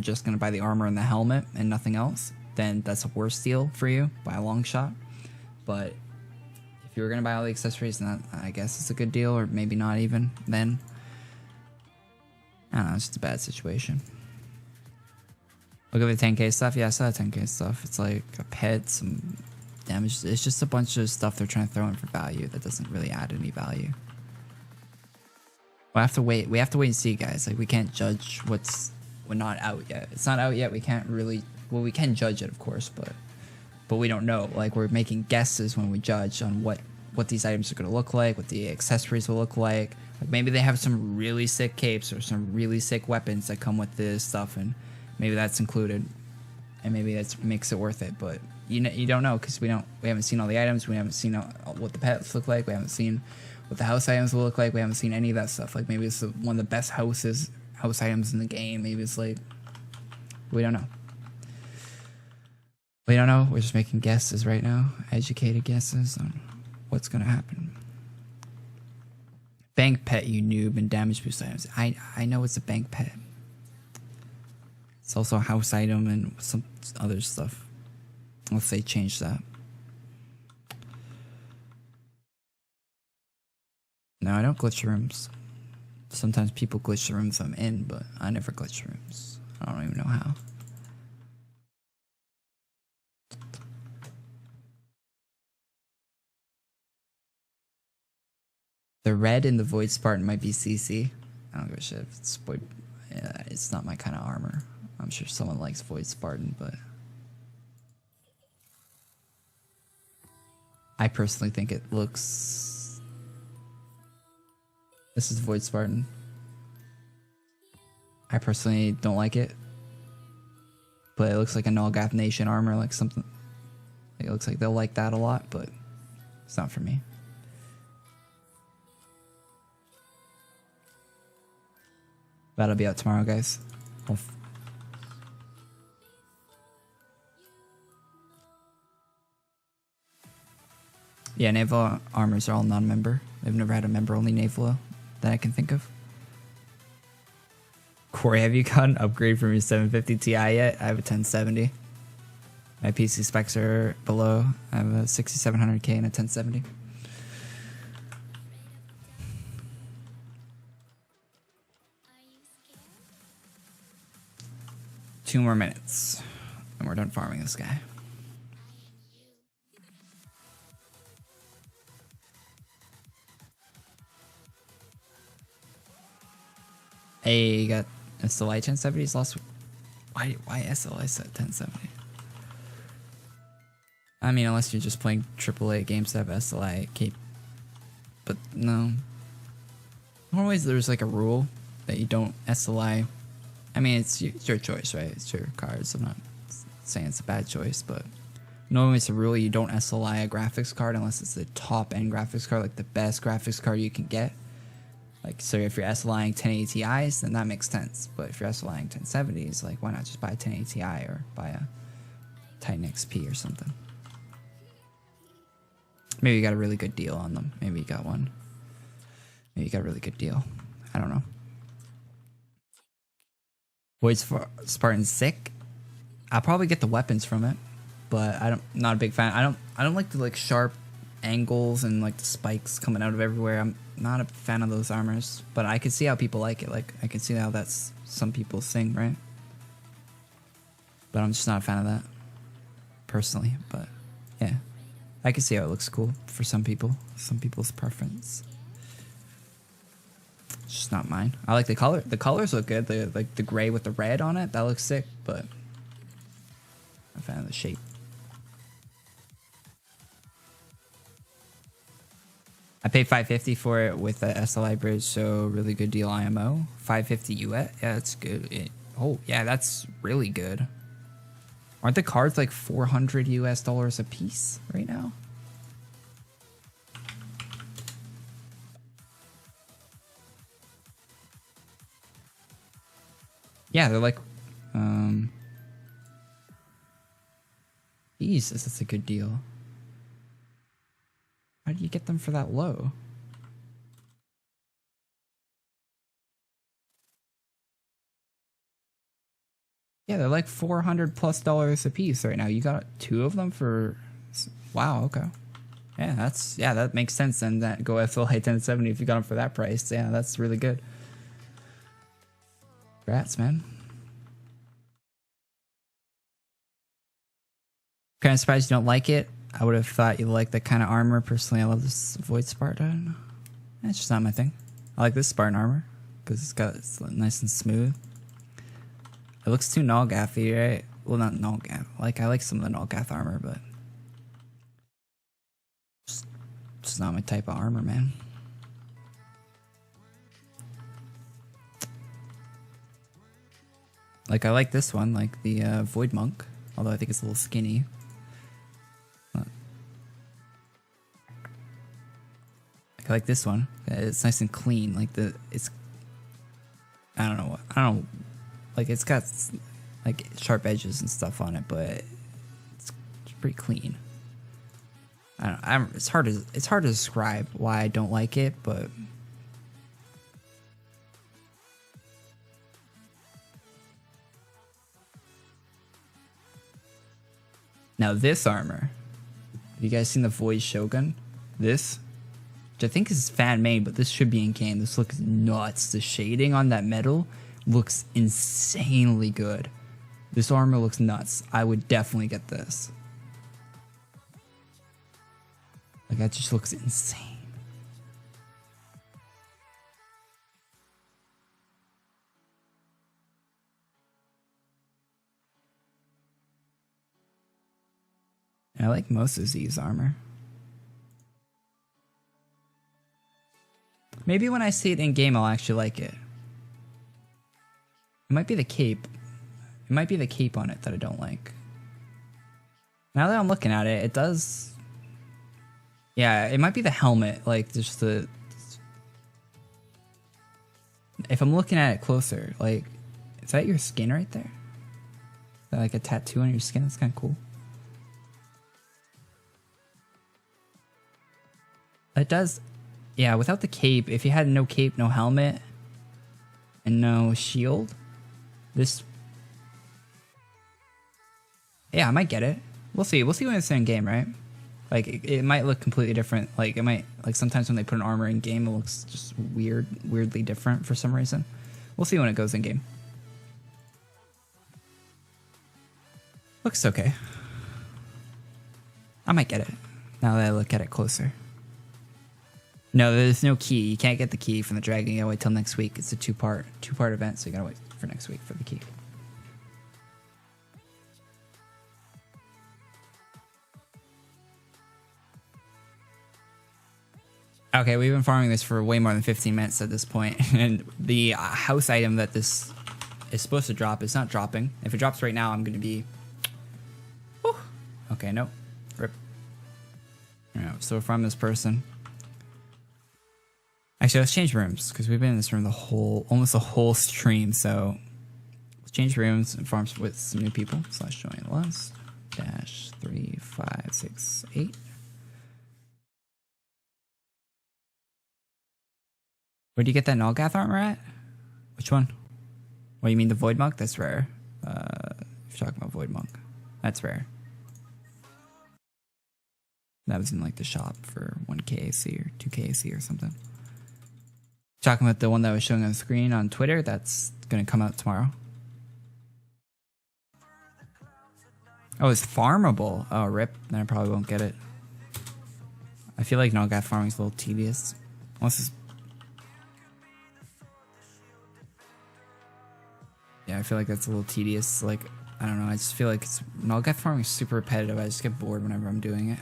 just going to buy the armor and the helmet and nothing else, then that's a worse deal for you by a long shot. But if you were going to buy all the accessories, then that, I guess it's a good deal, or maybe not even then. I don't know, it's just a bad situation. Look at the 10k stuff. Yeah, I saw the 10k stuff. It's like a pet, some damage. It's just a bunch of stuff they're trying to throw in for value that doesn't really add any value. We'll have to wait. We have to wait and see, guys. Like, we can't judge what's not out yet. It's not out yet. We can't really. Well, we can judge it, of course, but we don't know. Like, we're making guesses when we judge on what these items are going to look like, what the accessories will look like. Like, maybe they have some really sick capes or some really sick weapons that come with this stuff, and maybe that's included, and maybe that makes it worth it. But you don't know, because we haven't seen all the items. We haven't seen what the pets look like. We haven't seen what the house items will look like. We haven't seen any of that stuff. Like, maybe it's one of the best house items in the game. Maybe it's like, we don't know. We don't know. We're just making guesses right now, educated guesses on what's gonna happen. Bank pet, you noob, and damage boost items. I know it's a bank pet. It's also a house item and some other stuff. Unless they change that. No, I don't glitch rooms. Sometimes people glitch the rooms I'm in, but I never glitch rooms. I don't even know how. The red in the Void Spartan might be CC. I don't give a shit if it's Void. Yeah, it's not my kind of armor. I'm sure someone likes Void Spartan, but I personally think it looks... This is Void Spartan. I personally don't like it, but it looks like a Nullgath Nation armor, like something. It looks like they'll like that a lot, but it's not for me. That'll be out tomorrow, guys. Yeah, naval armors are all non-member. I've never had a member-only naval that I can think of. Corey, have you got an upgrade from your 750 Ti yet? I have a 1070. My PC specs are below. I have a 6700K and a 1070. Two more minutes, and we're done farming this guy. Hey, you got SLI 1070s last week. Why SLI set 1070? I mean, unless you're just playing AAA games that have SLI cape. But no. Always there's like a rule that you don't SLI. I mean, it's your choice, right? It's your cards. I'm not saying it's a bad choice, but normally it's a rule you don't SLI a graphics card unless it's the top end graphics card, like the best graphics card you can get. Like, so if you're SLIing 1080 Ti's, then that makes sense. But if you're SLIing 1070s, like, why not just buy a 1080 Ti or buy a Titan XP or something? Maybe you got a really good deal on them. Maybe you got one. Maybe you got a really good deal. I don't know. Void Spartan's sick. I'll probably get the weapons from it, but not a big fan. I don't like the like sharp angles and like the spikes coming out of everywhere. I'm not a fan of those armors, but I can see how people like it. Like, I can see how that's some people's thing, right? But I'm just not a fan of that personally. But yeah, I can see how it looks cool for some people. Some people's preference. It's just not mine. I like the color. The colors look good. Like the gray with the red on it. That looks sick, but I'm a fan of the shape. I paid $550 for it with the SLI bridge, so really good deal IMO. $550 US. Yeah, that's good. Oh, yeah, that's really good. Aren't the cards like $400 US a piece right now? Yeah, they're like, Jesus, that's a good deal. How do you get them for that low? Yeah, they're like $400+ a piece right now. You got 2 of them for, wow, okay. Yeah, that makes sense. And that go FLI 1070 if you got them for that price. Yeah, that's really good. Congrats, man. Kind of surprised you don't like it. I would have thought you liked that kind of armor. Personally, I love this Void Spartan. It's just not my thing. I like this Spartan armor because it's nice and smooth. It looks too Nolgathy, right? Well, not Nolgath. Like, I like some of the Nolgath armor, but just not my type of armor, man. Like, I like this one, like the Void Monk, although I think it's a little skinny. I like this one. It's nice and clean. Like I don't know. Like it's got like sharp edges and stuff on it, but it's pretty clean. I don't know. It's hard to describe why I don't like it, but now this armor. Have you guys seen the Void Shogun? This, which I think is fan made, but this should be in game. This looks nuts. The shading on that metal looks insanely good. This armor looks nuts. I would definitely get this. Like, that just looks insane. And I like most of Z's armor. Maybe when I see it in game, I'll actually like it. It might be the cape. It might be the cape on it that I don't like. Now that I'm looking at it, it does... Yeah, it might be the helmet, like just the... If I'm looking at it closer, like... Is that your skin right there? Is that like a tattoo on your skin? That's kind of cool. It does... Yeah, without the cape, if you had no cape, no helmet, and no shield, this... Yeah, I might get it. We'll see. We'll see when it's in game, right? Like, it might look completely different. Like, it might... Like, sometimes when they put an armor in game, it looks just weirdly different for some reason. We'll see when it goes in game. Looks okay. I might get it, now that I look at it closer. No, there's no key. You can't get the key from the dragon. You gotta wait till next week. It's a two-part event, so you gotta wait for next week for the key. Okay, we've been farming this for way more than 15 minutes at this point, and the house item that this is supposed to drop is not dropping. If it drops right now, I'm gonna be... Whew. Okay, nope. Rip. Alright, so from this person. Actually, let's change rooms, because we've been in this room almost the whole stream, so let's change rooms and farm with some new people. / join last -3 5 6 8. Where do you get that Nolgath armor at? Which one? What, you mean the Void Monk? That's rare. If you're talking about Void Monk, that's rare. That was in like the shop for 1k AC or 2k AC or something. Talking about the one that I was showing on the screen on Twitter, that's gonna come out tomorrow. Oh, it's farmable. Oh, rip. Then I probably won't get it. I feel like Nolgath farming is a little tedious. Unless it's... Yeah, I feel like that's a little tedious. Like, I don't know. I just feel like Nolgath farming is super repetitive. I just get bored whenever I'm doing it.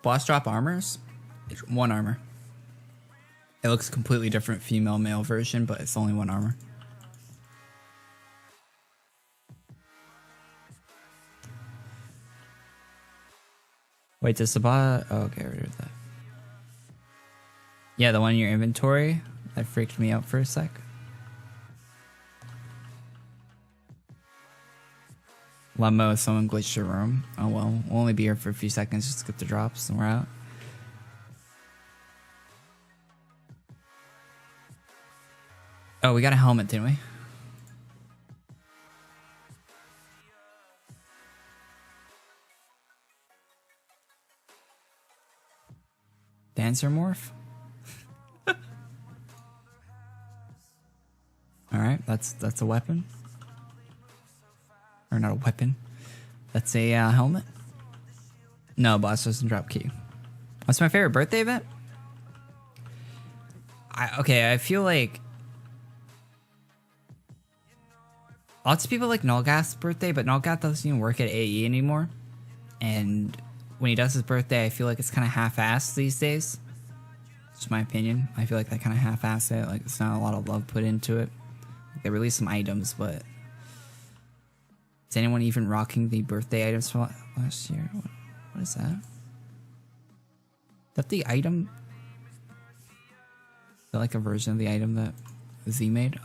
Boss drop armors? It's one armor. It looks completely different female male version, but it's only one armor. Wait, does the bot... Oh, okay, I already heard that. Yeah, the one in your inventory. That freaked me out for a sec. Lemo, someone glitched your room. Oh well, we'll only be here for a few seconds just to get the drops and we're out. Oh, we got a helmet, didn't we? Dancer morph? Alright, that's a weapon. Or not a weapon. That's a helmet. No, boss doesn't drop key. What's my favorite birthday event? I feel like lots of people like Nulgath's birthday, but Nulgath doesn't even work at AE anymore. And when he does his birthday, I feel like it's kind of half-assed these days. Just my opinion. I feel like they kind of half-ass it. Like, it's not a lot of love put into it. Like, they released some items, but is anyone even rocking the birthday items from last year? What is that? Is that the item? Is that like a version of the item that Z made?